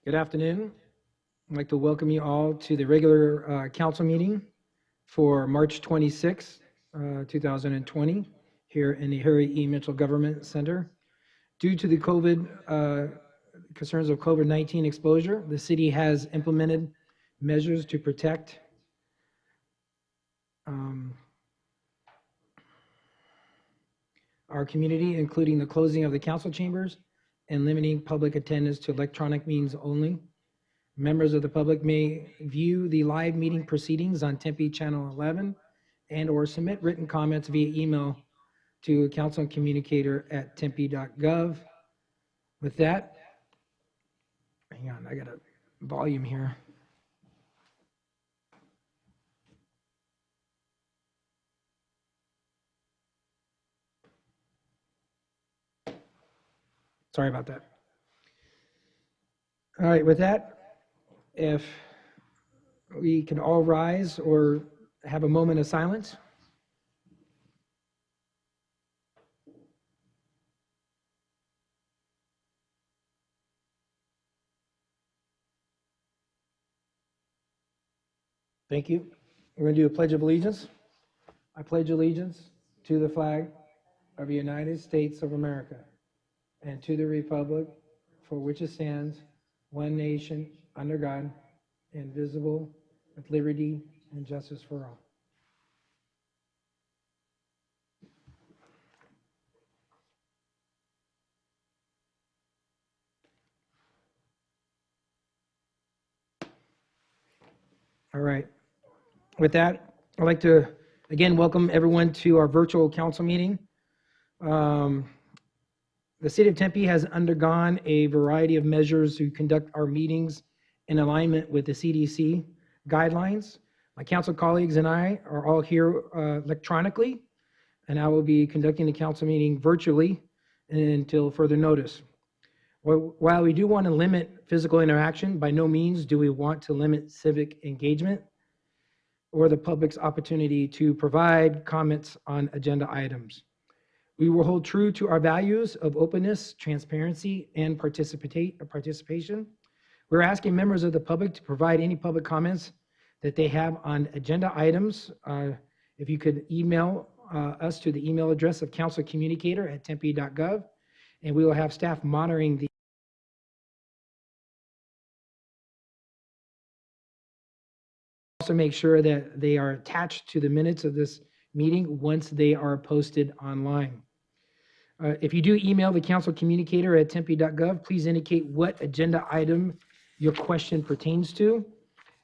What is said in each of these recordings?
Good afternoon. I'd like to welcome you all to the regular council meeting for March 26, 2020, here in the Harry E. Mitchell Government Center. Due to the concerns of COVID-19 exposure, the city has implemented measures to protect our community, including the closing of the council chambers and limiting public attendance to electronic means only. Members of the public may view the live meeting proceedings on Tempe Channel 11 and/or submit written comments via email to councilcommunicator@tempe.gov. With that, hang on, I got a volume here. Sorry about that. All right, with that, if we can all rise or have a moment of silence. Thank you. We're going to do a Pledge of Allegiance. I pledge allegiance to the flag of the United States of America and to the republic for which it stands, one nation, under God, indivisible, with liberty and justice for all. All right. With that, I'd like to again welcome everyone to our virtual council meeting. The city of Tempe has undergone a variety of measures to conduct our meetings in alignment with the CDC guidelines. My council colleagues and I are all here electronically, and I will be conducting the council meeting virtually until further notice. While we do want to limit physical interaction, by no means do we want to limit civic engagement or the public's opportunity to provide comments on agenda items. We will hold true to our values of openness, transparency, and participation. We're asking members of the public to provide any public comments that they have on agenda items. If you could email us to the email address of councilcommunicator@tempe.gov, and we will have staff monitoring the also make sure that they are attached to the minutes of this meeting once they are posted online. If you do email the council communicator at tempe.gov, please indicate what agenda item your question pertains to.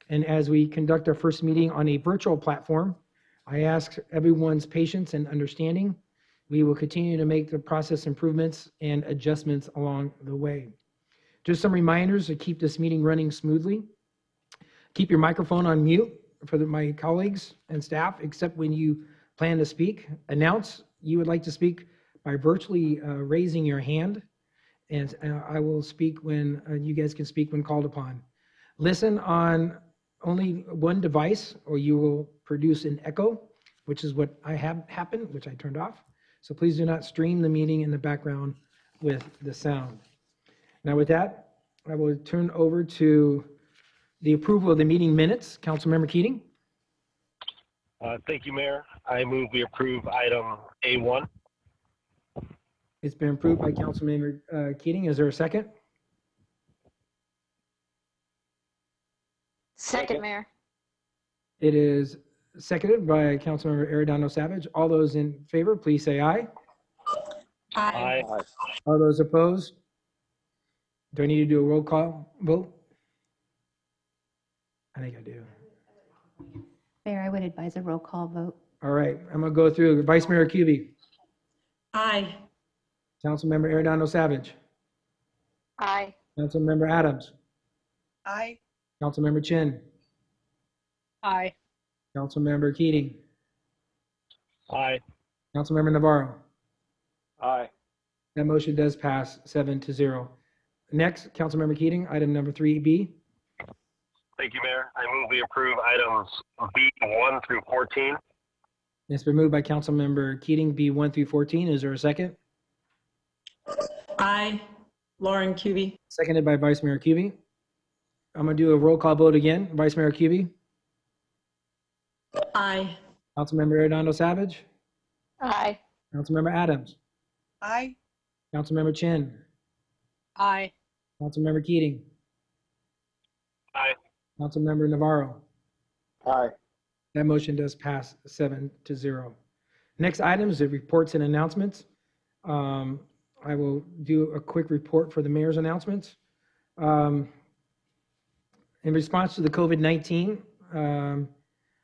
And as we conduct our first meeting on a virtual platform, I ask everyone's patience and understanding. We will continue to make the process improvements and adjustments along the way. Just some reminders to keep this meeting running smoothly. Keep your microphone on mute for my colleagues and staff, except when you plan to speak. Announce you would like to speak by virtually raising your hand, and I will speak when you guys can speak when called upon. Listen on only one device, or you will produce an echo, which is what I have happened, which I turned off. So please do not stream the meeting in the background with the sound. Now with that, I will turn over to the approval of the meeting minutes. Councilmember Keating. Thank you, Mayor. I move we approve item A1. It's been approved by Councilmember Keating. Is there a second? Second, Mayor. It is seconded by Councilmember Arredondo Savage. All those in favor, please say aye. Aye. Aye. All those opposed? Do I need to do a roll call vote? I think I do. Mayor, I would advise a roll call vote. All right, I'm gonna go through. Vice Mayor Kuby. Aye. Councilmember Arredondo Savage. Aye. Councilmember Adams. Aye. Councilmember Chin. Aye. Councilmember Keating. Aye. Councilmember Navarro. Aye. That motion does pass 7-0. Next, Councilmember Keating, item number 3B. Thank you, Mayor. I move we approve items B1 through 14. It's been moved by Councilmember Keating, B1 through 14. Is there a second? Aye. Lauren Kuby. Seconded by Vice Mayor Kuby. I'm going to do a roll call vote again. Vice Mayor Cubey, Aye. Councilmember Arredondo Savage, Aye. Councilmember Adams, Aye. Councilmember Chin, Aye. Councilmember Keating, Aye. Councilmember Navarro. Aye. That motion does pass 7-0. Next item is the reports and announcements. I will do a quick report for the mayor's announcements. In response to the COVID-19,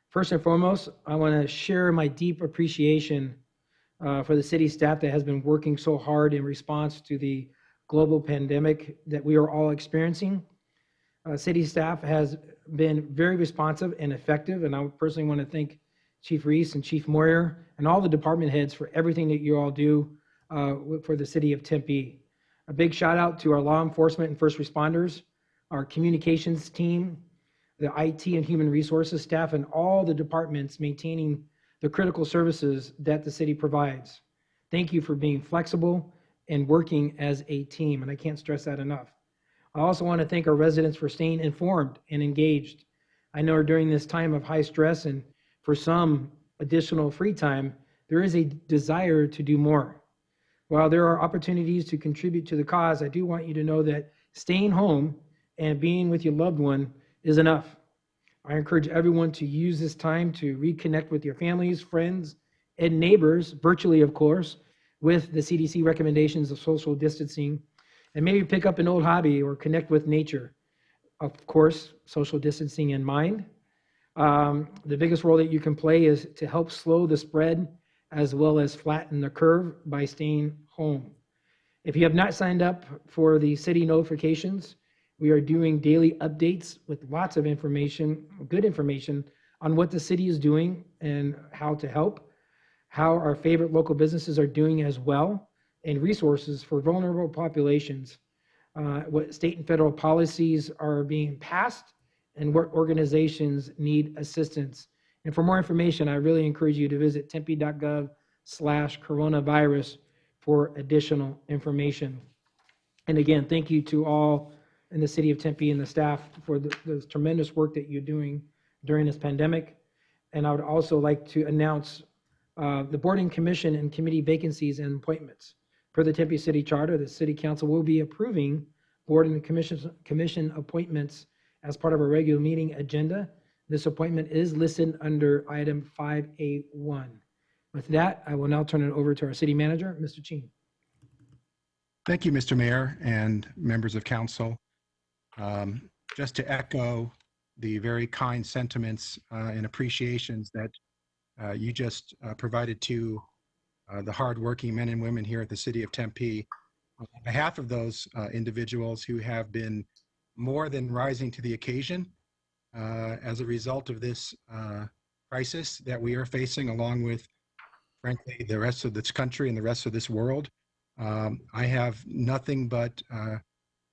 first and foremost, I want to share my deep appreciation for the city staff that has been working so hard in response to the global pandemic that we are all experiencing. City staff has been very responsive and effective, and I personally want to thank Chief Reese and Chief Moyer and all the department heads for everything that you all do for the city of Tempe. A big shout out to our law enforcement and first responders, our communications team, the IT and human resources staff, and all the departments maintaining the critical services that the city provides. Thank you for being flexible and working as a team, and I can't stress that enough. I also want to thank our residents for staying informed and engaged. I know during this time of high stress and for some additional free time, there is a desire to do more. While there are opportunities to contribute to the cause, I do want you to know that staying home and being with your loved one is enough. I encourage everyone to use this time to reconnect with your families, friends, and neighbors, virtually, of course, with the CDC recommendations of social distancing, and maybe pick up an old hobby or connect with nature. Of course, social distancing in mind. The biggest role that you can play is to help slow the spread as well as flatten the curve by staying home. If you have not signed up for the city notifications, we are doing daily updates with lots of information, good information on what the city is doing and how to help, how our favorite local businesses are doing as well, and resources for vulnerable populations, what state and federal policies are being passed, and what organizations need assistance. And for more information, I really encourage you to visit tempe.gov/coronavirus for additional information. And again, thank you to all in the city of Tempe and the staff for the tremendous work that you're doing during this pandemic. And I would also like to announce the board and commission and committee vacancies and appointments. Per the Tempe City Charter, the City Council will be approving board and commission appointments as part of our regular meeting agenda. This appointment is listed under item 5A1. With that, I will now turn it over to our city manager, Mr. Cheen. Thank you, Mr. Mayor and members of council. Just to echo the very kind sentiments and appreciations that you just provided to the hardworking men and women here at the city of Tempe. On behalf of those individuals who have been more than rising to the occasion as a result of this crisis that we are facing, along with, frankly, the rest of this country and the rest of this world, I have nothing but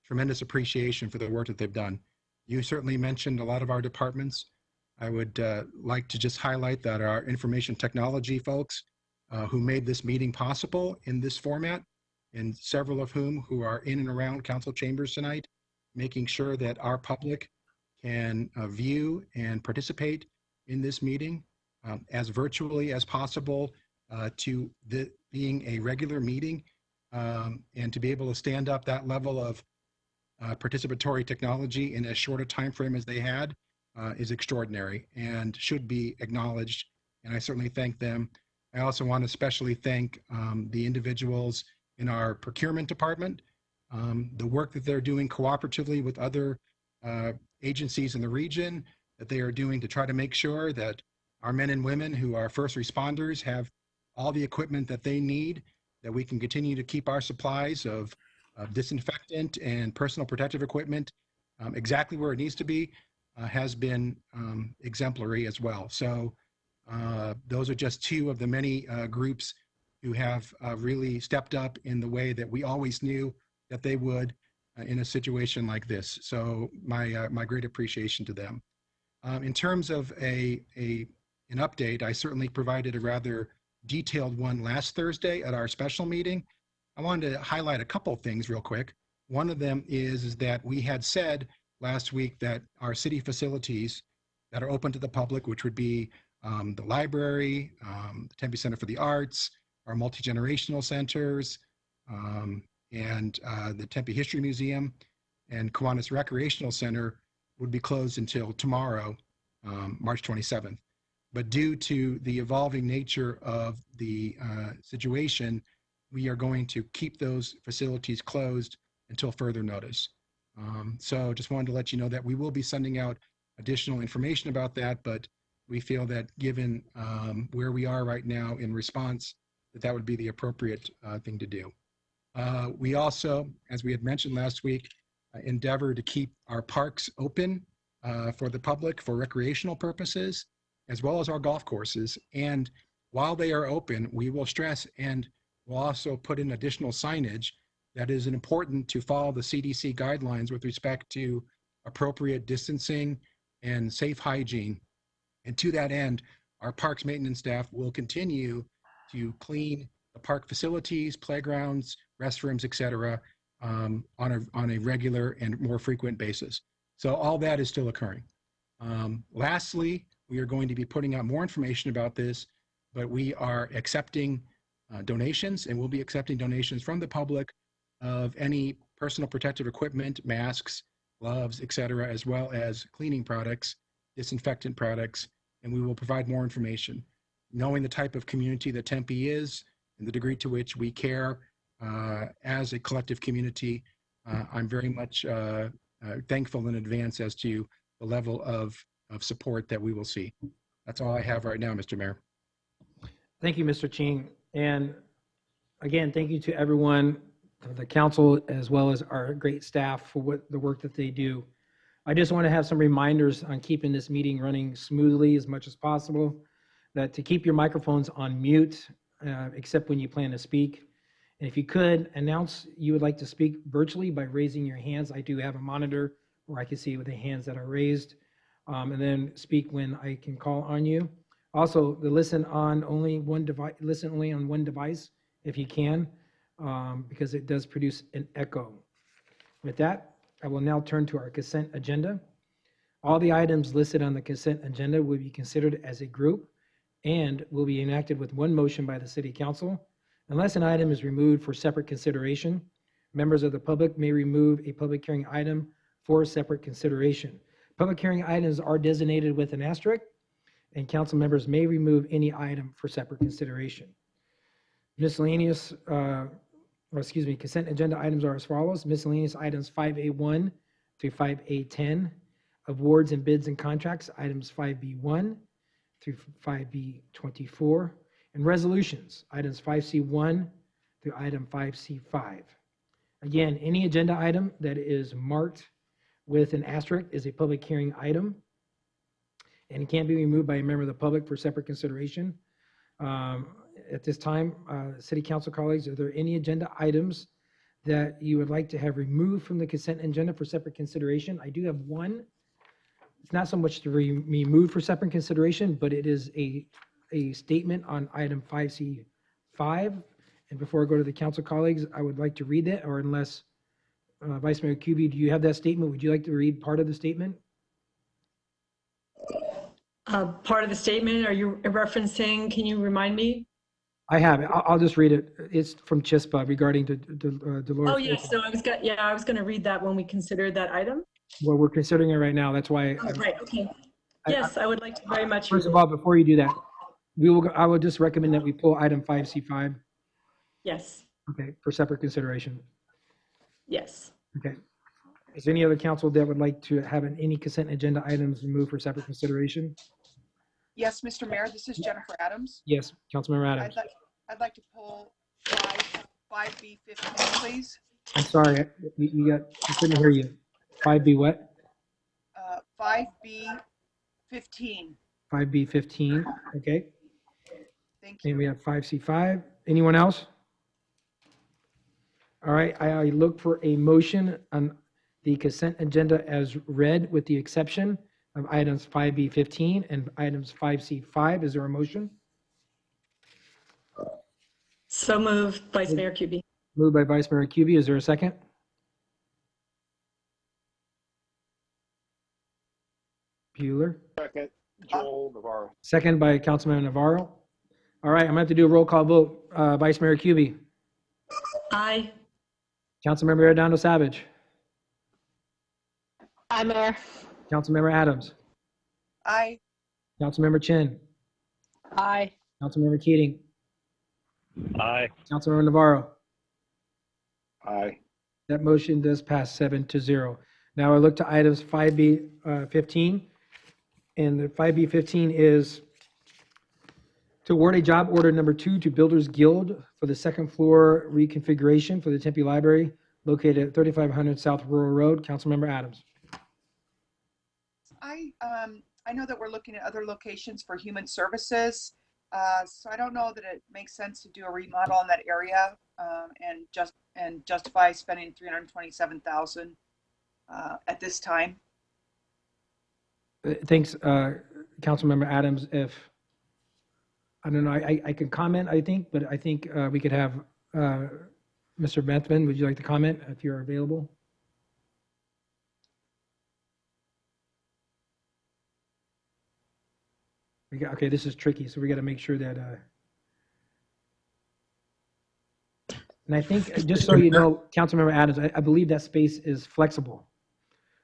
tremendous appreciation for the work that they've done. You certainly mentioned a lot of our departments. I would like to just highlight that our information technology folks who made this meeting possible in this format, and several of whom who are in and around council chambers tonight, making sure that our public can view and participate in this meeting as virtually as possible to being a regular meeting, and to be able to stand up that level of participatory technology in as short a time frame as they had is extraordinary and should be acknowledged. And I certainly thank them. I also want to especially thank the individuals in our procurement department, the work that they're doing cooperatively with other agencies in the region, that they are doing to try to make sure that our men and women who are first responders have all the equipment that they need, that we can continue to keep our supplies of disinfectant and personal protective equipment exactly where it needs to be, has been exemplary as well. So those are just two of the many groups who have really stepped up in the way that we always knew that they would in a situation like this. So my great appreciation to them. In terms of an update, I certainly provided a rather detailed one last Thursday at our special meeting. I wanted to highlight a couple of things real quick. One of them is that we had said last week that our city facilities that are open to the public, which would be the library, the Tempe Center for the Arts, our multi-generational centers, and the Tempe History Museum and Kiwanis Recreational Center would be closed until tomorrow, March 27th. But due to the evolving nature of the situation, we are going to keep those facilities closed until further notice. So just wanted to let you know that we will be sending out additional information about that, but we feel that given where we are right now in response, that would be the appropriate thing to do. We also, as we had mentioned last week, endeavor to keep our parks open for the public for recreational purposes, as well as our golf courses. And while they are open, we will stress and we'll also put in additional signage that is important to follow the CDC guidelines with respect to appropriate distancing and safe hygiene. And to that end, our parks maintenance staff will continue to clean the park facilities, playgrounds, restrooms, et cetera, on a regular and more frequent basis. So all that is still occurring. Lastly, we are going to be putting out more information about this, but we are accepting donations, and we'll be accepting donations from the public of any personal protective equipment, masks, gloves, et cetera, as well as cleaning products, disinfectant products, and we will provide more information. Knowing the type of community that Tempe is and the degree to which we care as a collective community, I'm very much thankful in advance as to the level of support that we will see. That's all I have right now, Mr. Mayor. Thank you, Mr. Ching. And again, thank you to everyone, the council, as well as our great staff for the work that they do. I just want to have some reminders on keeping this meeting running smoothly as much as possible, that to keep your microphones on mute, except when you plan to speak. And if you could announce you would like to speak virtually by raising your hands. I do have a monitor where I can see with the hands that are raised, and then speak when I can call on you. Also, the listen on only one device if you can, because it does produce an echo. With that, I will now turn to our consent agenda. All the items listed on the consent agenda will be considered as a group and will be enacted with one motion by the City Council. Unless an item is removed for separate consideration, members of the public may remove a public hearing item for separate consideration. Public hearing items are designated with an asterisk, and council members may remove any item for separate consideration. Miscellaneous, consent agenda items are as follows. Miscellaneous items 5A1 through 5A10. Awards and bids and contracts, items 5B1 through 5B24. And resolutions, items 5C1 through item 5C5. Again, any agenda item that is marked with an asterisk is a public hearing item, and it can't be removed by a member of the public for separate consideration. At this time, City Council colleagues, are there any agenda items that you would like to have removed from the consent agenda for separate consideration? I do have one. It's not so much to be removed for separate consideration, but it is a statement on item 5C5. And before I go to the council colleagues, I would like to read it, or unless Vice Mayor Kuby, do you have that statement? Would you like to read part of the statement? Part of the statement, are you referencing, can you remind me? I have it. I'll just read it. It's from CHISPA regarding Dolores. Oh, yes, so I was going to read that when we considered that item. Well, we're considering it right now. That's why. Oh, right, okay. Yes, I would like to very much. First of all, before you do that, I would just recommend that we pull item 5C5. Yes, Okay, for separate consideration. yes. Okay. Is there any other council that would like to have any consent agenda items removed for separate consideration? Yes, Mr. Mayor, this is Jennifer Adams. Yes, Councilmember Adams. I'd like to pull 5B15, please. I'm sorry, I couldn't hear you. 5B what? 5B15. 5B15, okay. Thank you. And we have 5C5. Anyone else? All right, I look for a motion on the consent agenda as read, with the exception of items 5B15 and items 5C5. Is there a motion? So moved, Vice Mayor Kuby. Moved by Vice Mayor Kuby. Is there a second? Bueller. Second, Joel Navarro. Second by Councilmember Navarro. All right, I'm going to have to do a roll call vote. Vice Mayor Cubey, Aye. Councilmember Redondo Savage, Aye, Mayor. Councilmember Adams, Aye. Councilmember Chin, Aye. Councilmember Keating, Aye. Councilmember Navarro. Aye. That motion does pass 7-0. Now I look to items 5B15, and the 5B15 is to award a job order number 2 to Builders Guild for the second floor reconfiguration for the Tempe Library located at 3500 South Rural Road. Councilmember Adams. I know that we're looking at other locations for human services. So I don't know that it makes sense to do a remodel in that area and justify spending $327,000 at this time. Thanks, Councilmember Adams. If, I don't know, I can comment, I think, but I think we could have Mr. Bethman, would you like to comment if you're available? Okay, this is tricky, so we got to make sure that, and I think, just so you know, Councilmember Adams, I believe that space is flexible.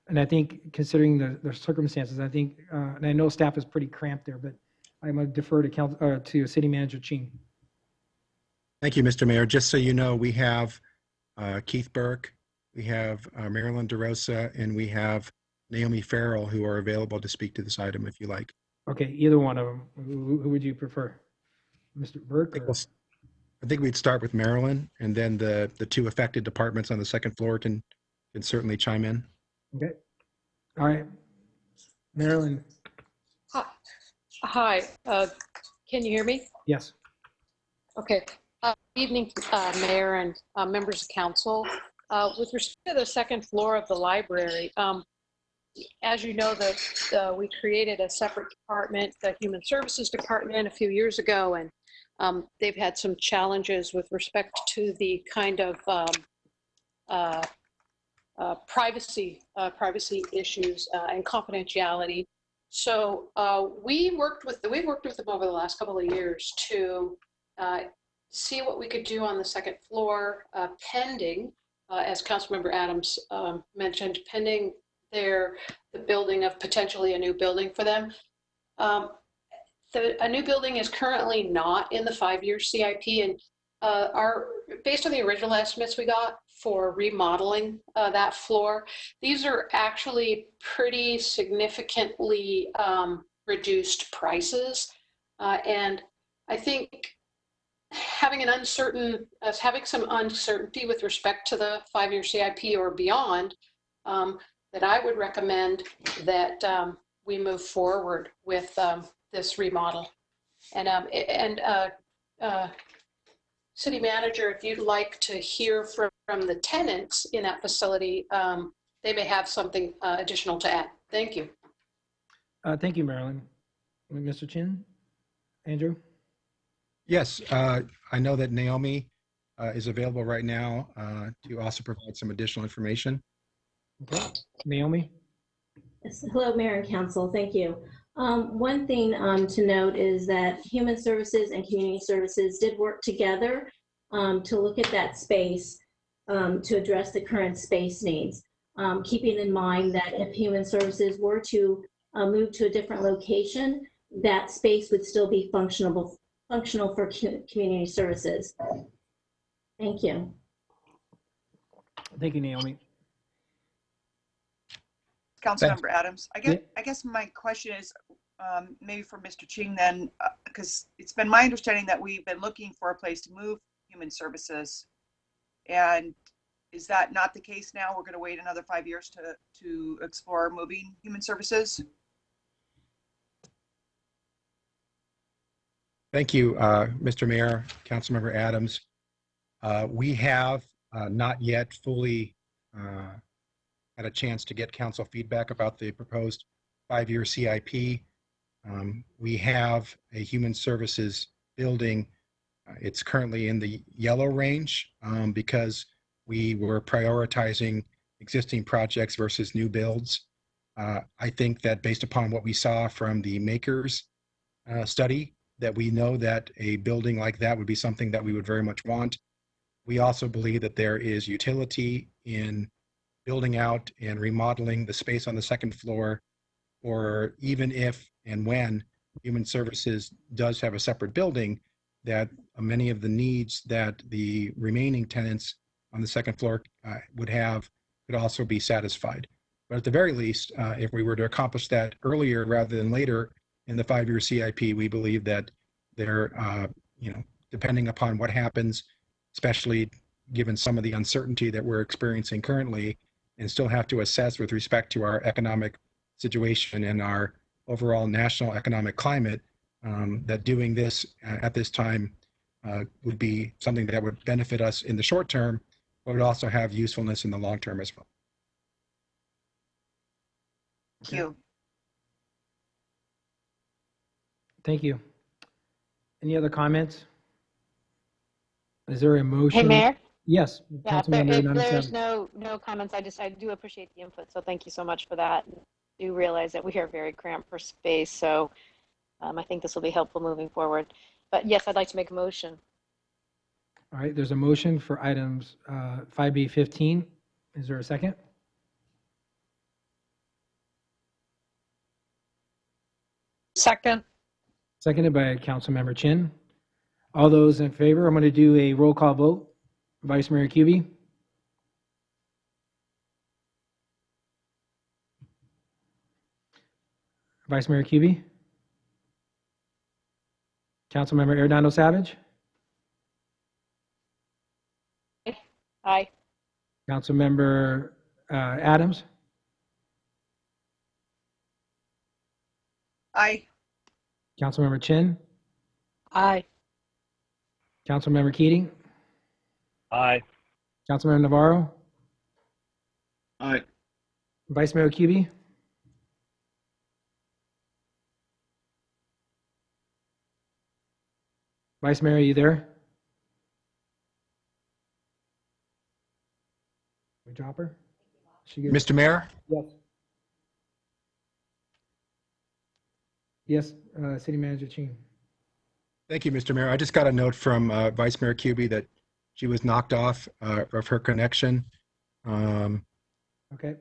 And I think considering the circumstances, I think, and I know staff is pretty cramped there, but I'm going to defer to City Manager Ching. Thank you, Mr. Mayor. Just so you know, we have Keith Burke, we have Marilyn DeRosa, and we have Naomi Farrell, who are available to speak to this item if you like. Okay, either one of them. Who would you prefer? Mr. Burke? Or? I think we'd start with Marilyn, and then the two affected departments on the second floor can certainly chime in. Okay. All right. Marilyn? Hi. Can you hear me? Yes. Okay. Evening, Mayor and members of council. With respect to the second floor of the library, as you know, we created a separate department, the Human Services Department, a few years ago, and they've had some challenges with respect to the kind of privacy issues and confidentiality. So we worked with them over the last couple of years to see what we could do on the second floor, pending, as Councilmember Adams mentioned, pending the building of potentially a new building for them. A new building is currently not in the 5-year CIP, and based on the original estimates we got for remodeling that floor, these are actually pretty significantly reduced prices. And I think having some uncertainty with respect to the 5-year CIP or beyond, that I would recommend that we move forward with this remodel. And City Manager, if you'd like to hear from the tenants in that facility, they may have something additional to add. Thank you. Thank you, Marilyn. Mr. Chin? Andrew? Yes, I know that Naomi is available right now to also provide some additional information. Okay. Naomi? Yes. Hello, Mayor and Council. Thank you. One thing to note is that Human Services and Community Services did work together to look at that space to address the current space needs, keeping in mind that if Human Services were to move to a different location, that space would still be functional for community services. Thank you. Thank you, Naomi. Councilmember Adams, I guess my question is maybe for Mr. Ching then, because it's been my understanding that we've been looking for a place to move Human Services. And is that not the case now? We're going to wait another 5 years to explore moving Human Services? Thank you, Mr. Mayor, Councilmember Adams. We have not yet fully had a chance to get council feedback about the proposed 5-year CIP. We have a human services building. It's currently in the yellow range because we were prioritizing existing projects versus new builds. I think that based upon what we saw from the makers study, that we know that a building like that would be something that we would very much want. We also believe that there is utility in building out and remodeling the space on the second floor, or even if and when Human Services does have a separate building, that many of the needs that the remaining tenants on the second floor would have could also be satisfied. But at the very least, if we were to accomplish that earlier rather than later in the 5-year CIP, we believe that there, depending upon what happens, especially given some of the uncertainty that we're experiencing currently, and still have to assess with respect to our economic situation and our overall national economic climate, that doing this at this time would be something that would benefit us in the short term, but would also have usefulness in the long term as well. Thank you. Thank you. Any other comments? Is there a motion? Hey, Mayor? Yes, Yeah, if Councilmember there's 97. no comments, I do appreciate the input, so thank you so much for that. I do realize that we are very cramped for space, so I think this will be helpful moving forward. But yes, I'd like to make a motion. All right, there's a motion for items 5B15. Is there a second? Second. Seconded by Councilmember Chin. All those in favor, I'm going to do a roll call vote. Vice Mayor Kuby. Vice Mayor Kuby. Councilmember Arredondo Savage. Aye. Councilmember Adams. Aye. Councilmember Chin. Aye. Councilmember Keating. Aye. Councilmember Navarro. Aye. Vice Mayor Kuby. Vice Mayor, are you there? We drop her? She good? Mr. Mayor? Yes. Yes, City Manager Ching. Thank you, Mr. Mayor. I just got a note from Vice Mayor Kuby that she was knocked off of her connection. Okay.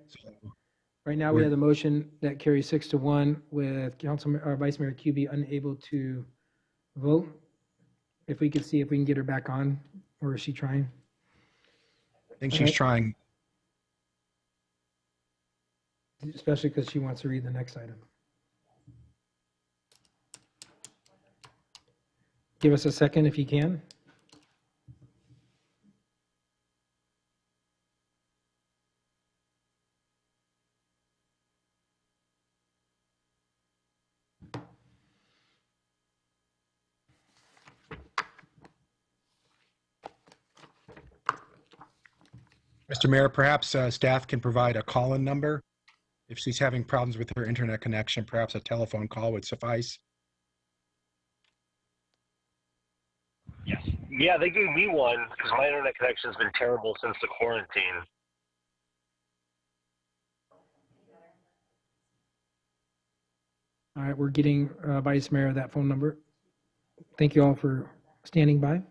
Right now, we have the motion that carries 6-1 with Vice Mayor Kuby unable to vote. If we could see if we can get her back on, or is she trying? I think she's trying. Especially because she wants to read the next item. Give us a second if you can. Mr. Mayor, perhaps staff can provide a call-in number. If she's having problems with her internet connection, perhaps a telephone call would suffice. Yes. Yeah, they gave me one because my internet connection has been terrible since the quarantine. All right, we're getting Vice Mayor that phone number. Thank you all for standing by.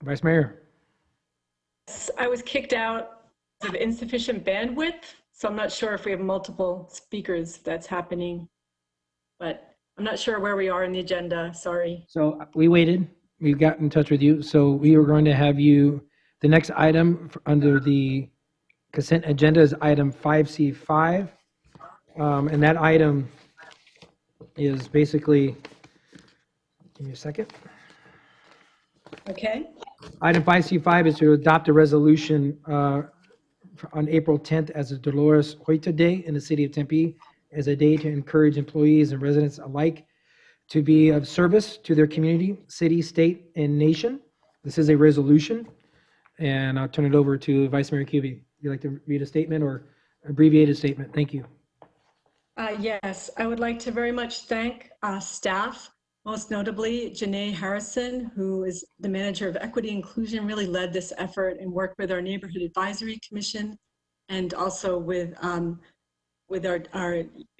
Vice Mayor. I was kicked out of insufficient bandwidth, so I'm not sure if we have multiple speakers that's happening, but I'm not sure where we are in the agenda, sorry. So we waited. We got in touch with you. So we were going to have you, the next item under the consent agenda is item 5C5. And that item is basically, give me a second. Okay. Item 5C5 is to adopt a resolution on April 10th as a Dolores Hoyta Day in the city of Tempe, as a day to encourage employees and residents alike to be of service to their community, city, state, and nation. This is a resolution, and I'll turn it over to Vice Mayor Kuby. You'd like to read a statement or abbreviated statement? Thank you. Yes, I would like to very much thank staff, most notably Janae Harrison, who is the manager of Equity Inclusion, really led this effort and worked with our Neighborhood Advisory Commission and also with our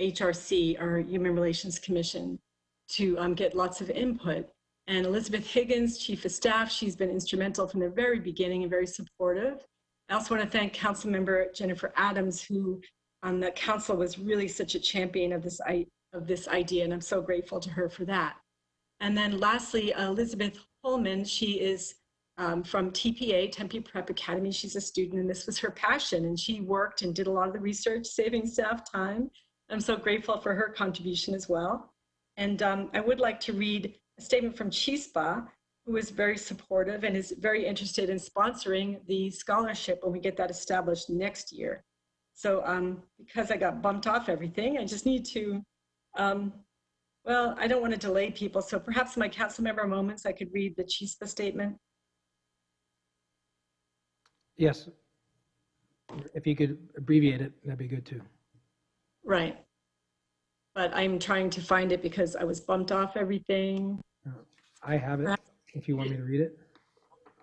HRC, our Human Relations Commission, to get lots of input. And Elizabeth Higgins, Chief of Staff, she's been instrumental from the very beginning and very supportive. I also want to thank Councilmember Jennifer Adams, who on the council was really such a champion of this idea, and I'm so grateful to her for that. And then lastly, Elizabeth Holman, she is from TPA, Tempe Prep Academy. She's a student, and this was her passion, and she worked and did a lot of the research, saving staff time. I'm so grateful for her contribution as well. And I would like to read a statement from Chispa, who is very supportive and is very interested in sponsoring the scholarship when we get that established next year. So because I got bumped off everything, I just need to, well, I don't want to delay people. So perhaps in my council member moments, I could read the Chispa statement. Yes. If you could abbreviate it, that'd be good too. Right. But I'm trying to find it because I was bumped off everything. I have it, if you want me to read it.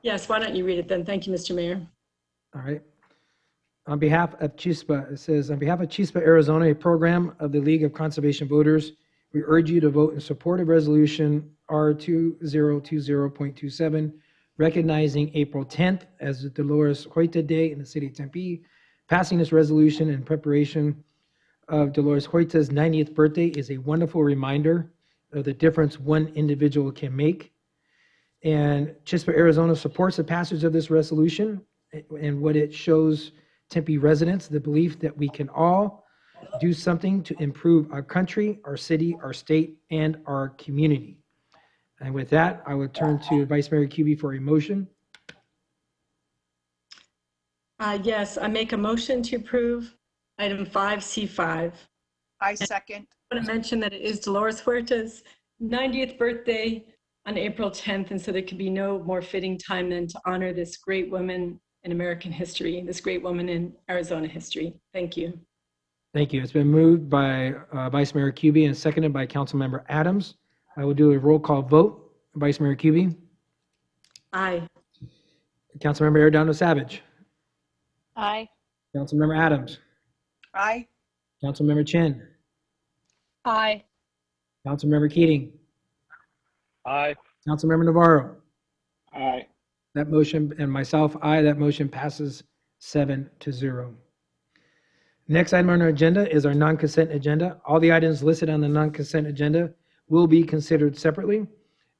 Yes, why don't you read it then? Thank you, Mr. Mayor. All right. On behalf of Chispa, it says, on behalf of Chispa, Arizona, a program of the League of Conservation Voters, we urge you to vote in support of Resolution R2020.27, recognizing April 10th as the Dolores Hoyta Day in the city of Tempe. Passing this resolution in preparation of Dolores Hoyta's 90th birthday is a wonderful reminder of the difference one individual can make. And Chispa, Arizona supports the passage of this resolution and what it shows Tempe residents, the belief that we can all do something to improve our country, our city, our state, and our community. And with that, I will turn to Vice Mayor Kuby for a motion. Yes, I make a motion to approve item 5C5. I second. I want to mention that it is Dolores Huerta's 90th birthday on April 10th, and so there could be no more fitting time than to honor this great woman in American history, this great woman in Arizona history. Thank you. Thank you. It's been moved by Vice Mayor Kuby and seconded by Councilmember Adams. I will do a roll call vote. Vice Mayor Kuby. Aye. Councilmember Arredondo Savage. Aye. Councilmember Adams. Aye. Councilmember Chin. Aye. Councilmember Keating. Aye. Councilmember Navarro. Aye. That motion, and myself, aye, that motion passes 7-0. Next item on our agenda is our non-consent agenda. All the items listed on the non-consent agenda will be considered separately.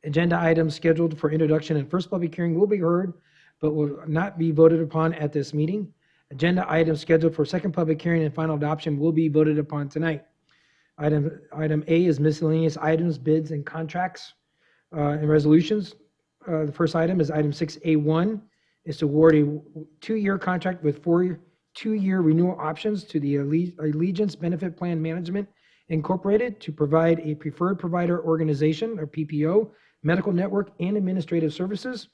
Agenda items scheduled for introduction and first public hearing will be heard, but will not be voted upon at this meeting. Agenda items scheduled for second public hearing and final adoption will be voted upon tonight. Item A is miscellaneous items, bids, and contracts and resolutions. The first item is item 6A1, is to award a 2-year contract with 4 2-year renewal options to the Allegiance Benefit Plan Management Incorporated to provide a preferred provider organization, or PPO, medical network and administrative services,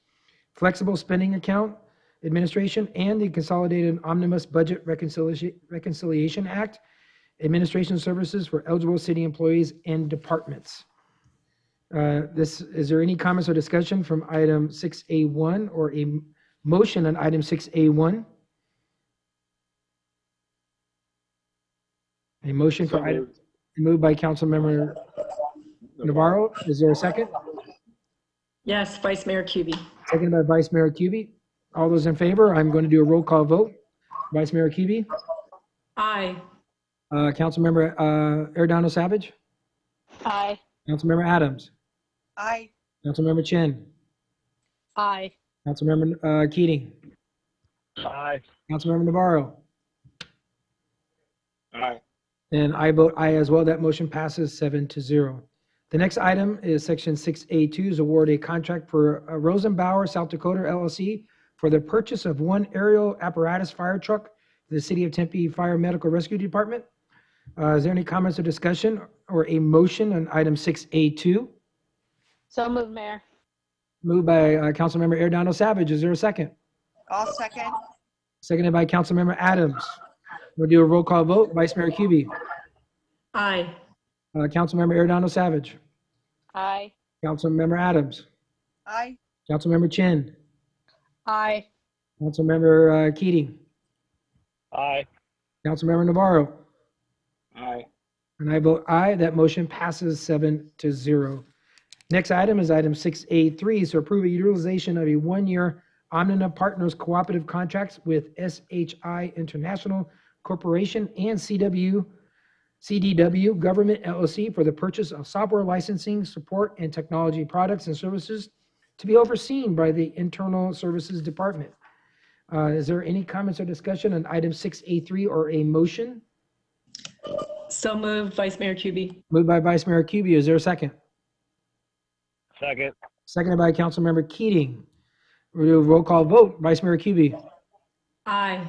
flexible spending account administration, and the Consolidated Omnibus Budget Reconciliation Act administration services for eligible city employees and departments. Is there any comments or discussion from item 6A1 or a motion on item 6A1? A motion for item moved by Councilmember Navarro. Is there a second? Yes, Vice Mayor Kuby. Seconded by Vice Mayor Kuby. All those in favor, I'm going to do a roll call vote. Vice Mayor Kuby. Aye. Councilmember Arredondo Savage. Aye. Councilmember Adams. Aye. Councilmember Chin. Aye. Councilmember Keating. Aye. Councilmember Navarro. Aye. And I vote aye as well. That motion passes 7-0. The next item is section 6A2 is award a contract for Rosenbauer, South Dakota LLC for the purchase of one aerial apparatus fire truck for the City of Tempe Fire Medical Rescue Department. Is there any comments or discussion or a motion on item 6A2? So moved, Mayor. Moved by Councilmember Arredondo Savage. Is there a second? I'll second. Seconded by Councilmember Adams. We'll do a roll call vote. Vice Mayor Cubey. Aye. Councilmember Arredondo Savage. Aye. Councilmember Adams. Aye. Councilmember Chin. Aye. Councilmember Keating. Aye. Councilmember Navarro. Aye. And I vote aye. That motion passes 7-0. Next item is item 6A3, to approve a utilization of a one-year Omnina Partners cooperative contracts with SHI International Corporation and CDW Government LLC for the purchase of software licensing, support, and technology products and services to be overseen by the Internal Services Department. Is there any comments or discussion on item 6A3 or a motion? So moved, Vice Mayor Cubey. Moved by Vice Mayor Cubey. Is there a second? Second. Seconded by Councilmember Keating. We'll do a roll call vote. Vice Mayor Cubey. Aye.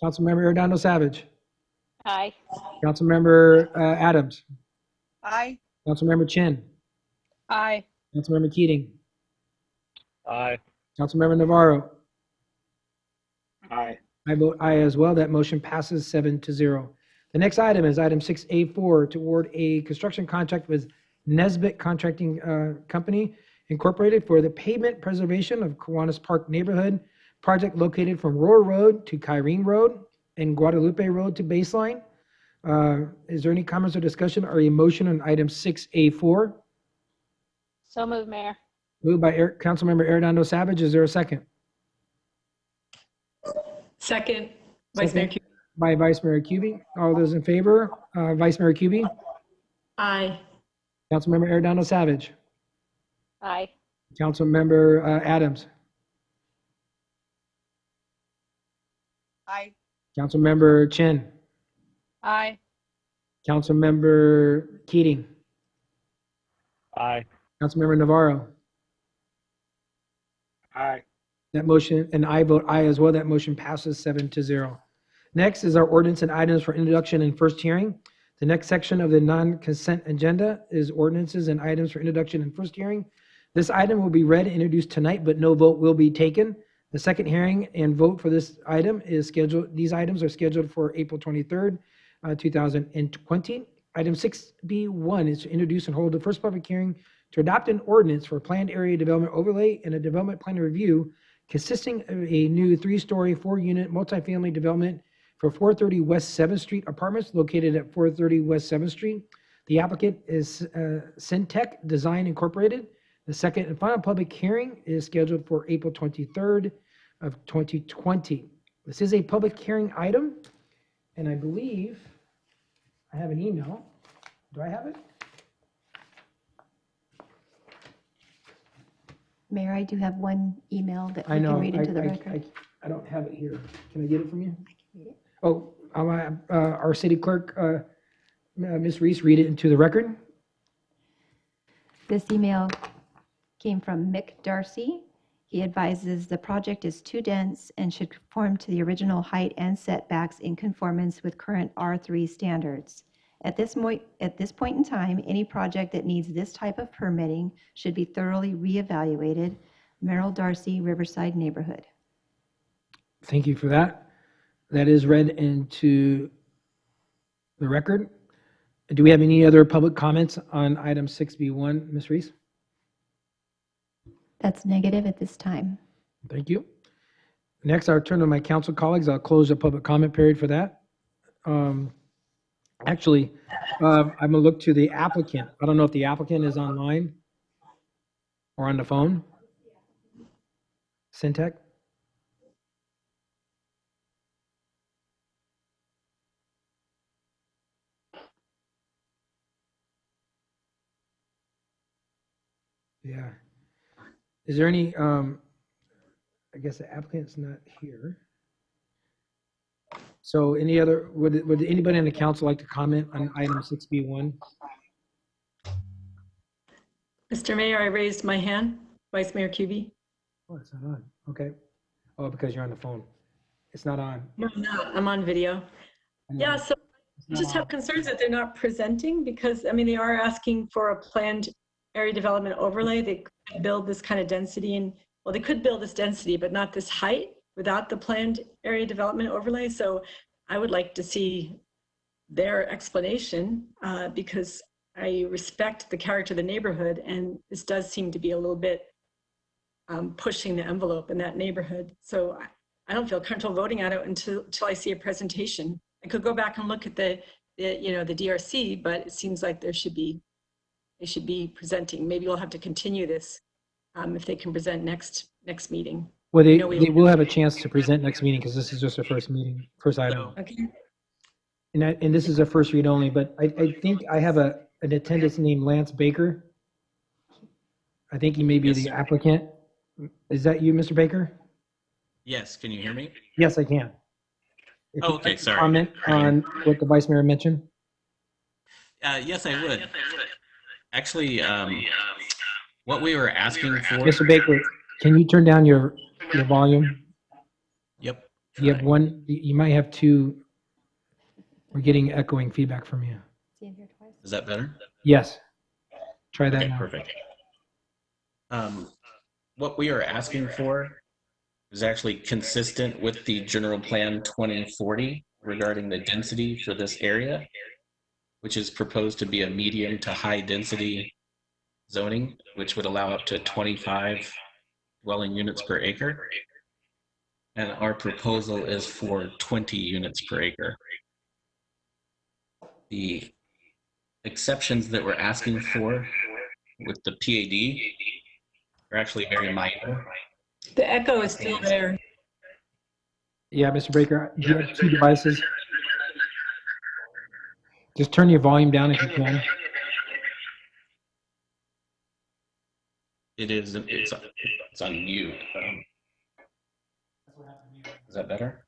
Councilmember Arredondo Savage. Aye. Councilmember Adams. Aye. Councilmember Chin. Aye. Councilmember Keating. Aye. Councilmember Navarro. Aye. I vote aye as well. That motion passes 7-0. The next item is item 6A4 to award a construction contract with Nesbitt Contracting Company Incorporated for the pavement preservation of Kiwanis Park neighborhood project located from Roar Road to Kyrene Road and Guadalupe Road to Baseline. Is there any comments or discussion or a motion on item 6A4? So moved, Mayor. Moved by Councilmember Arredondo Savage. Is there a second? Second, Vice Mayor Cubey. By Vice Mayor Cubey. All those in favor? Vice Mayor Cubey. Aye. Councilmember Arredondo Savage. Aye. Councilmember Adams. Aye. Councilmember Chin. Aye. Councilmember Keating. Aye. Councilmember Navarro. Aye. That motion, and I vote aye as well. That motion passes 7-0. Next is our ordinance and items for introduction and first hearing. The next section of the non-consent agenda is ordinances and items for introduction and first hearing. This item will be read and introduced tonight, but no vote will be taken. The second hearing and vote for this item is scheduled. These items are scheduled for April 23rd, 2020. Item 6B1 is to introduce and hold the first public hearing to adopt an ordinance for planned area development overlay and a development plan review consisting of a new 3-story, 4-unit multifamily development for 430 West 7th Street apartments located at 430 West 7th Street. The applicant is Syntec Design Incorporated. The second and final public hearing is scheduled for April 23rd of 2020. This is a public hearing item, and I believe I have an email. Do I have it? Mayor, I do have one email that I we know. can read into the record. I don't have it here. Can I get it from you? I can read it. Oh, our city clerk, Ms. Reese, read it into the record. This email came from Mick Darcy. He advises the project is too dense and should conform to the original height and setbacks in conformance with current R3 standards. At this point in time, any project that needs this type of permitting should be thoroughly reevaluated. Merrill Darcy, Riverside Neighborhood. Thank you for that. That is read into the record. Do we have any other public comments on item 6B1, Ms. Reese? That's negative at this time. Thank you. Next, I'll turn to my council colleagues. I'll close the public comment period for that. Actually, I'm going to look to the applicant. I don't know if the applicant is online or on the phone. Syntec? Yeah. Is there any, I guess the applicant's not here. So any other, would anybody on the council like to comment on item 6B1? Mr. Mayor, I raised my hand. Vice Mayor Cubey. Oh, it's not on. Okay. Oh, because you're on the phone. It's not on. No, I'm not. I'm on video. I know, Yeah, but so it's I not just have on. concerns that they're not presenting because, I mean, they are asking for a planned area development overlay. They could build this kind of density and, well, they could build this density, but not this height without the planned area development overlay. So I would like to see their explanation because I respect the character of the neighborhood, and this does seem to be a little bit pushing the envelope in that neighborhood. So I don't feel comfortable voting on it until I see a presentation. I could go back and look at the DRC, but it seems like they should be presenting. Maybe we'll have to continue this if they can present next meeting. Well, they, No, we- they will have a chance to present next meeting because this is just a first meeting, first item. Okay. And this is a first read only, but I think I have an attendance named Lance Baker. I think he may be Yes, the sir. applicant. Is that you, Mr. Baker? Yes, can you hear me? Yes, I can. If Oh, you'd okay, like to sorry. comment on what the Vice Mayor mentioned? Yes, I would. Actually, what we were asking for. Mr. Baker, can you turn down your volume? Yep. You have one, you might have two. We're getting echoing feedback from you. Is that better? Yes. Try that Okay, now. perfect. What we are asking for is actually consistent with the General Plan 2040 regarding the density for this area, which is proposed to be a medium to high density zoning, which would allow up to 25 dwelling units per acre. And our proposal is for 20 units per acre. The exceptions that we're asking for with the PAD are actually very minor. The echo is still there. Yeah, Mr. Baker, do you have two devices? Just turn your volume down if you can. It's on mute. Is that better?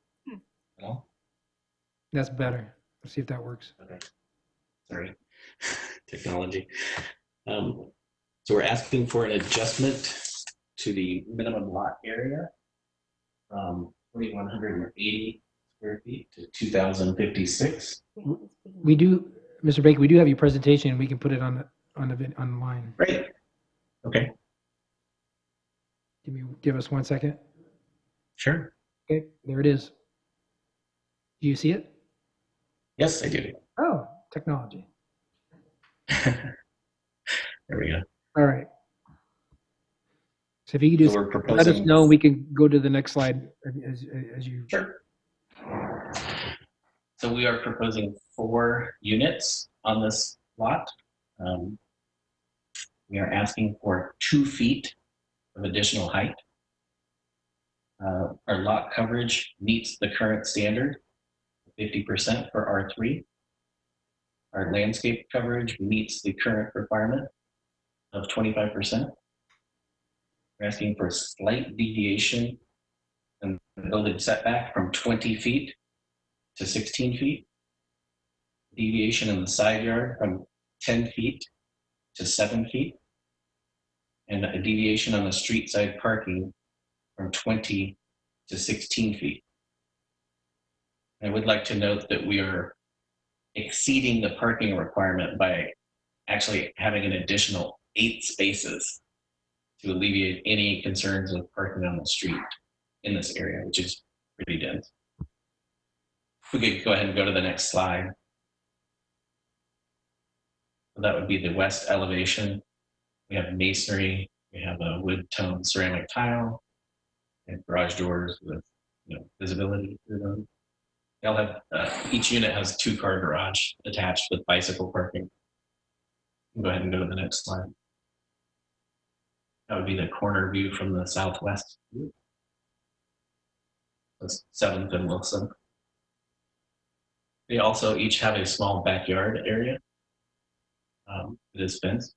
No? That's better. Let's see if that works. Okay. Sorry. Technology. So we're asking for an adjustment to the minimum lot area from 2,180 square feet to 2,056. We do, Mr. Baker, we do have your presentation. We can put it online. Great. Okay. Give us 1 second. Sure. Okay, there it is. Do you see it? Yes, I do. Oh, technology. There we go. All right. So if you could just So we're let us proposing. know, we can go to the next slide as you. Sure. So we are proposing 4 units on this lot. We are asking for 2 feet of additional height. Our lot coverage meets the current standard, 50% for R3. Our landscape coverage meets the current requirement of 25%. We're asking for a slight deviation in the building setback from 20 feet to 16 feet. Deviation in the side yard from 10 feet to 7 feet. And a deviation on the street side parking from 20 to 16 feet. I would like to note that we are exceeding the parking requirement by actually having an additional 8 spaces to alleviate any concerns of parking on the street in this area, which is pretty dense. If we could go ahead and go to the next slide. So that would be the west elevation. We have masonry, we have a wood tone ceramic tile, and garage doors with visibility through them. They'll have each unit has 2-car garage attached with bicycle parking. Go ahead and go to the next slide. That would be the corner view from the southwest. That's 7th and Wilson. They also each have a small backyard area. It is fenced.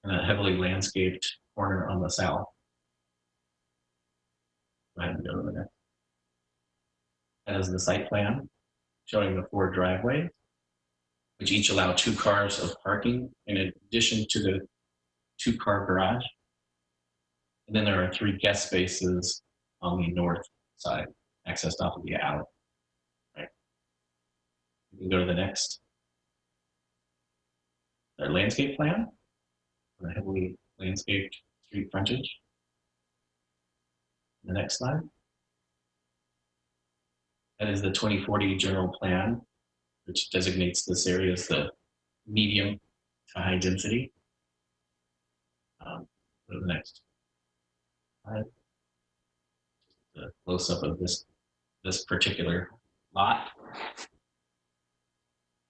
And a heavily landscaped corner on the south. Go ahead and go to the next. That is the site plan showing the 4 driveways, which each allow 2 cars of parking in addition to the 2-car garage. And then there are 3 guest spaces on the north side, accessed off of the alley. Right. We can go to the next. Our landscape plan, the heavily landscaped street frontage. The next slide. That is the 2040 general plan, which designates this area as the medium to high density. Go to the next slide. The close-up of this particular lot,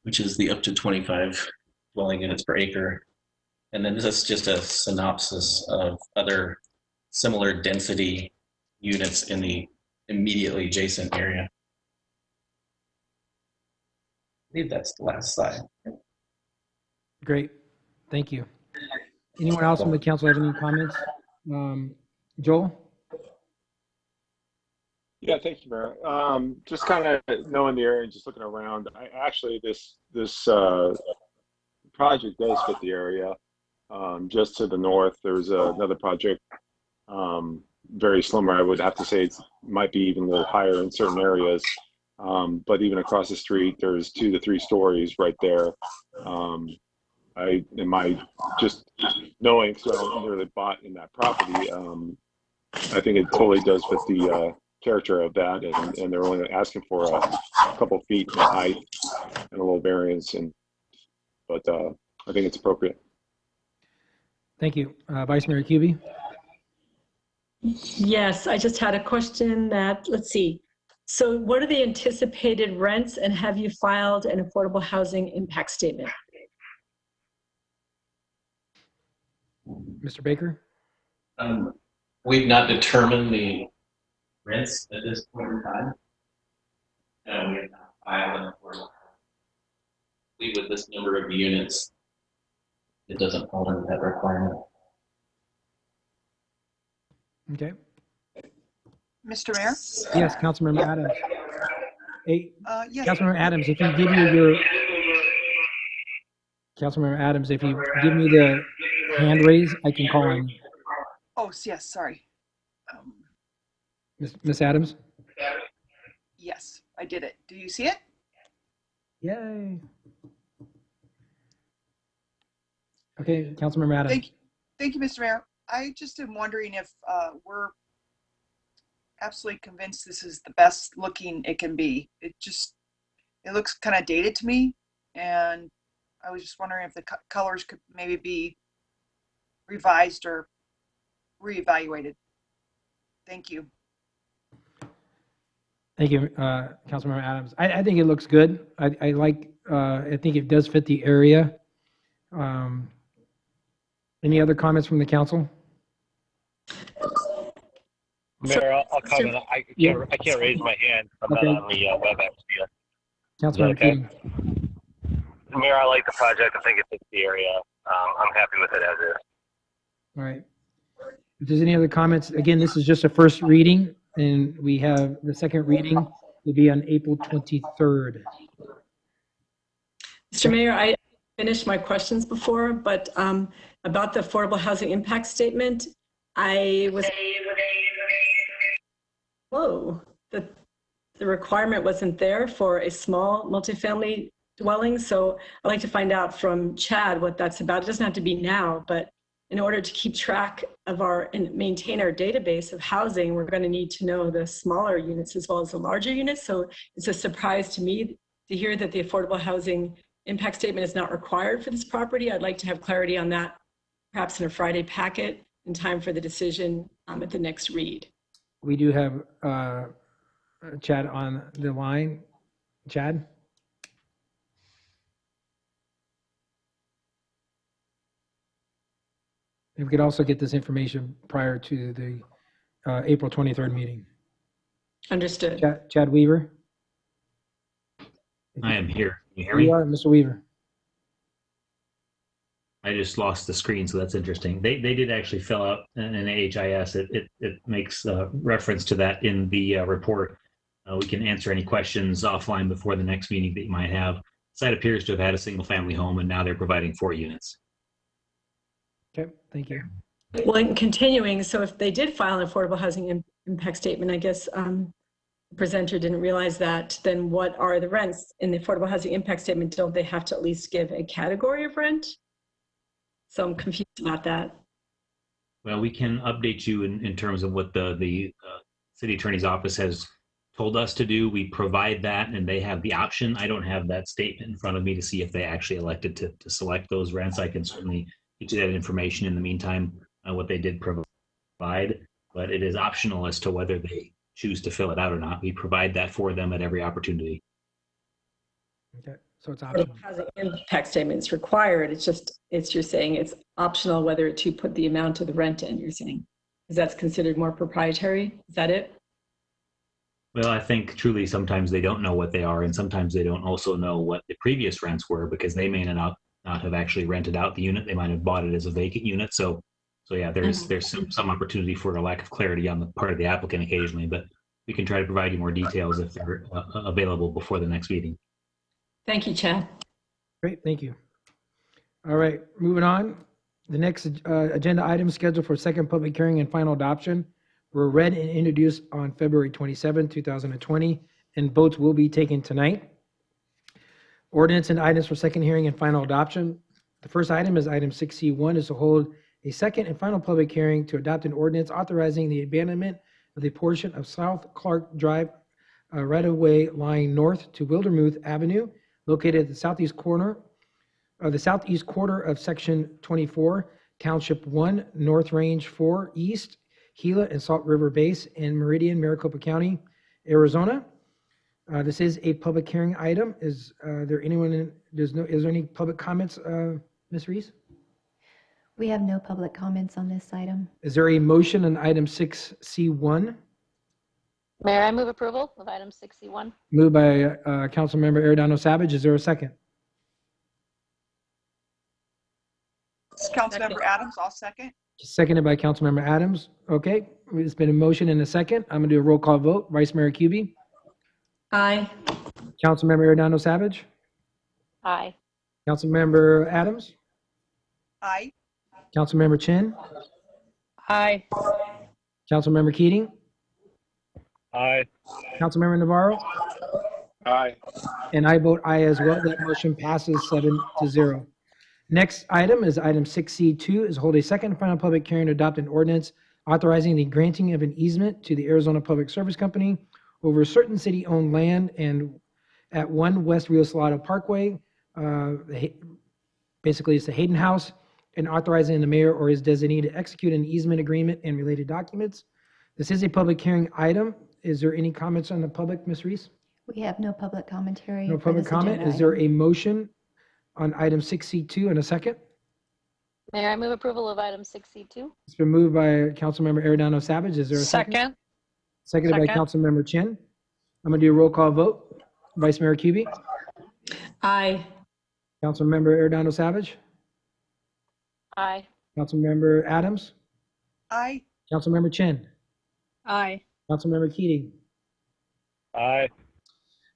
which is the up to 25 dwelling units per acre. And then this is just a synopsis of other similar density units in the immediately adjacent area. I believe that's the last slide. Great. Thank you. Anyone else from the council have any comments? Joel? Yeah, thank you, Mayor. Just kind of knowing the area and just looking around, actually this project does fit the area. Just to the north, there's another project, very similar. I would have to say it might be even a little higher in certain areas. But even across the street, there's 2 to 3 stories right there. Just knowing, because I don't really bought in that property, I think it totally does fit the character of that, and they're only asking for a couple feet in height and a little variance, but I think it's appropriate. Thank you. Vice Mayor Kuby? Yes, I just had a question that, let's see. So what are the anticipated rents, and have you filed an affordable housing impact statement? Mr. Baker? We've not determined the rents at this point in time. We have not filed an affordable. I believe with this number of units, it doesn't fall into that requirement. Okay. Mr. Mayor? Yes, Councilmember Adams. Hey, Yes. Councilmember Adams, if you give me your Councilmember Adams, if you give me the hand raise, I can call on you. Oh, yes, sorry. Miss Adams? Yes, I did it. Do you see it? Yay. Okay, Councilmember Adams. Thank you, Mr. Mayor. I just am wondering if we're absolutely convinced this is the best looking it can be. It looks kind of dated to me, and I was just wondering if the colors could maybe be revised or reevaluated. Thank you. Thank you, Councilmember Adams. I think it looks good. I like, I think it does fit the area. Any other comments from the council? Mayor, I'll comment. I can't raise my hand. I'm not on the WebEx yet. Councilmember Keating. Mayor, I like the project. I think it fits the area. I'm happy with it as is. All right. If there's any other comments, again, this is just a first reading, and we have the second reading will be on April 23rd. Mr. Mayor, I finished my questions before, but about the affordable housing impact statement, the requirement wasn't there for a small multifamily dwelling. So I'd like to find out from Chad what that's about. It doesn't have to be now, but in order to keep track of and maintain our database of housing, we're going to need to know the smaller units as well as the larger units. So it's a surprise to me to hear that the affordable housing impact statement is not required for this property. I'd like to have clarity on that, perhaps in a Friday packet in time for the decision at the next read. We do have Chad on the line. Chad? If we could also get this information prior to the April 23rd meeting. Understood. Chad Weaver? I am here. Can you hear me? You are, Mr. Weaver. I just lost the screen, so that's interesting. They did actually fill out an AHIS. It makes reference to that in the report. We can answer any questions offline before the next meeting that you might have. The site appears to have had a single family home, and now they're providing 4 units. Okay. Thank you. Well, in continuing, so if they did file an affordable housing impact statement, I guess the presenter didn't realize that, then what are the rents in the affordable housing impact statement? Don't they have to at least give a category of rent? So I'm confused about that. Well, we can update you in terms of what the city attorney's office has told us to do. We provide that and they have the option. I don't have that statement in front of me to see if they actually elected to select those rents. I can certainly get you that information in the meantime, what they did provide, but it is optional as to whether they choose to fill it out or not. We provide that for them at every opportunity. Okay, so it's optional. Housing impact statement is required. You're saying it's optional whether to put the amount of the rent in, you're saying, because that's considered more proprietary. Is that it? Well, I think truly sometimes they don't know what they are, and sometimes they don't also know what the previous rents were because they may not have actually rented out the unit. They might have bought it as a vacant unit. So yeah, there's some opportunity for a lack of clarity on the part of the applicant occasionally, but we can try to provide you more details if they're available before the next meeting. Thank you, Chad. Great, thank you. All right, moving on. The next agenda item scheduled for second public hearing and final adoption were read and introduced on February 27, 2020, and votes will be taken tonight. Ordinance and items for second hearing and final adoption. The first item is item 6C1 is to hold a second and final public hearing to adopt an ordinance authorizing the abandonment of the portion of South Clark Drive right-of-way lying north to Wildermuth Avenue, located at the southeast quarter of Section 24, Township 1, North Range 4 East, Gila and Salt River Base in Meridian, Maricopa County, Arizona. This is a public hearing item. Is there any public comments, Ms. Reese? We have no public comments on this item. Is there a motion on item 6C1? Mayor, I move approval of item 6C1. Moved by Councilmember Arredondo Savage. Is there a second? Councilmember Adams, I'll second. Seconded by Councilmember Adams. Okay, it's been a motion and a second. I'm gonna do a roll call vote. Vice Mayor Kuby, Aye. Councilmember Arredondo Savage, Aye. Councilmember Adams, Aye. Councilmember Chin, Aye. Councilmember Keating, Aye. Councilmember Navarro, Aye. and I vote aye as well. That motion passes 7-0. Next item is item 6C2 is hold a second and final public hearing to adopt an ordinance authorizing the granting of an easement to the Arizona Public Service Company over certain city-owned land and at 1 West Rio Salado Parkway. Basically, it's the Hayden House, and authorizing the mayor or his designee to execute an easement agreement and related documents. This is a public hearing item. Is there any comments on the public, Ms. Reese? We have no public commentary. No for public this comment. agenda Is there item. a motion on item 6C2 and a second? Mayor, I move approval of item 6C2. It's been moved by Councilmember Arredondo Savage. Is there a second? Seconded by Councilmember Chin. I'm going to do a roll call vote. Vice Mayor Kuby, Aye. Councilmember Arredondo Savage, Aye. Councilmember Adams, Aye. Councilmember Chin, Aye. Councilmember Keating, Aye.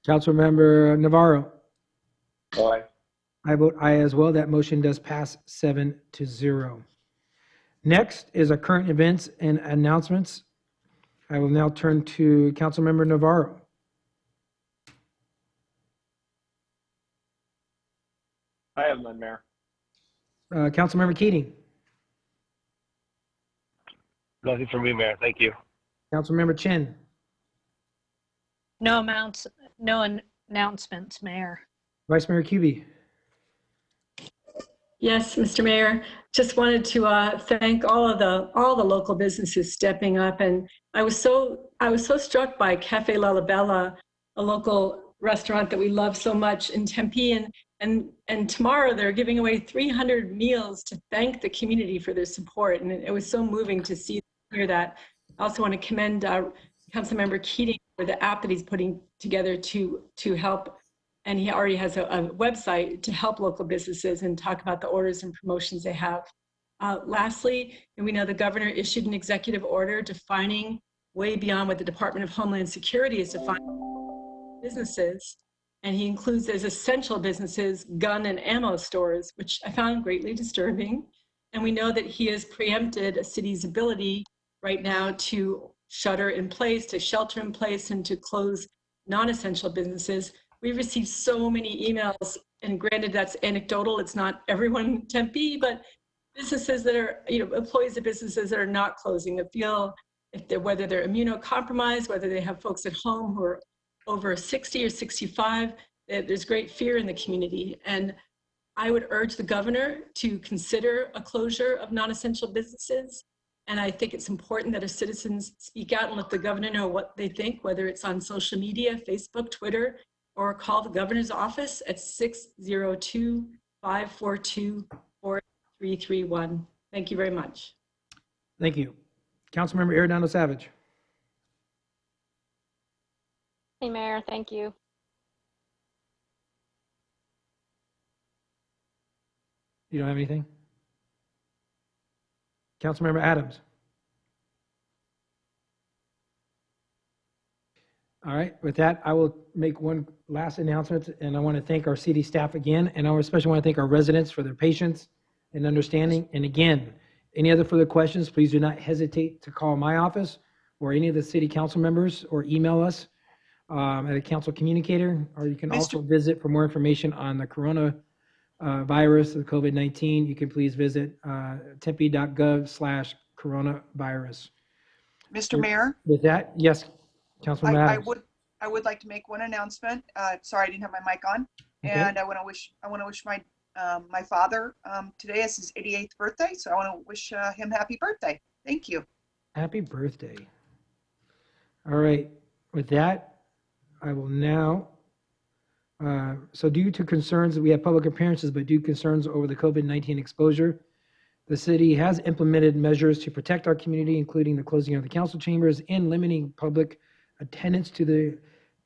Councilmember Navarro. Aye. I vote aye as well. That motion does pass 7-0. Next is our current events and announcements. I will now turn to Councilmember Navarro. I have none, Mayor. Councilmember Keating, Nothing from me, Mayor. Thank you. Councilmember Chin, No announcements, Mayor. Vice Mayor Kuby. Yes, Mr. Mayor, just wanted to thank all the local businesses stepping up, and I was so struck by Cafe La Bella, a local restaurant that we love so much in Tempe, and tomorrow they're giving away 300 meals to thank the community for their support, and it was so moving to hear that. I also want to commend Councilmember Keating for the app that he's putting together to help. And he already has a website to help local businesses and talk about the orders and promotions they have. Lastly, and we know the governor issued an executive order defining way beyond what the Department of Homeland Security is defining businesses. And he includes as essential businesses, gun and ammo stores, which I found greatly disturbing. And we know that he has preempted a city's ability right now to shutter in place, to shelter in place, and to close non-essential businesses. We've received so many emails, and granted that's anecdotal, it's not everyone in Tempe, but businesses that are, employees of businesses that are not closing, that feel whether they're immunocompromised, whether they have folks at home who are over 60 or 65, there's great fear in the community. And I would urge the governor to consider a closure of non-essential businesses. And I think it's important that our citizens speak out and let the governor know what they think, whether it's on social media, Facebook, Twitter, or call the governor's office at 602-542-4331. Thank you very much. Thank you. Councilmember Arredondo Savage. Hey, Mayor, thank you. You don't have anything? Councilmember Adams. All right, with that, I will make one last announcement, and I want to thank our city staff again, and I especially want to thank our residents for their patience and understanding. And again, any other further questions, please do not hesitate to call my office or any of the city council members, or email us at a council communicator, or you can also visit for more information on the corona virus, the COVID-19. You can please visit tempe.gov/coronavirus. Mr. Mayor? With that, yes, Councilmember Adams. I would like to make one announcement. Sorry, I didn't have my mic on. Okay. And I want to wish my my father today is his 88th birthday, so I want to wish him happy birthday. Thank you. Happy birthday. All right, with that, I will now, so due to concerns, we have public appearances, but due to concerns over the COVID-19 exposure, the city has implemented measures to protect our community, including the closing of the council chambers and limiting public attendance to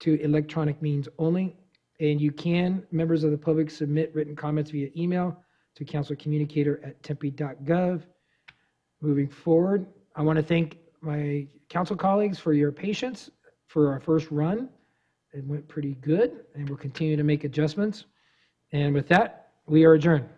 electronic means only. And you can, members of the public, submit written comments via email to councilcommunicator@tempe.gov. Moving forward, I want to thank my council colleagues for your patience for our first run. It went pretty good, and we'll continue to make adjustments. And with that, we are adjourned.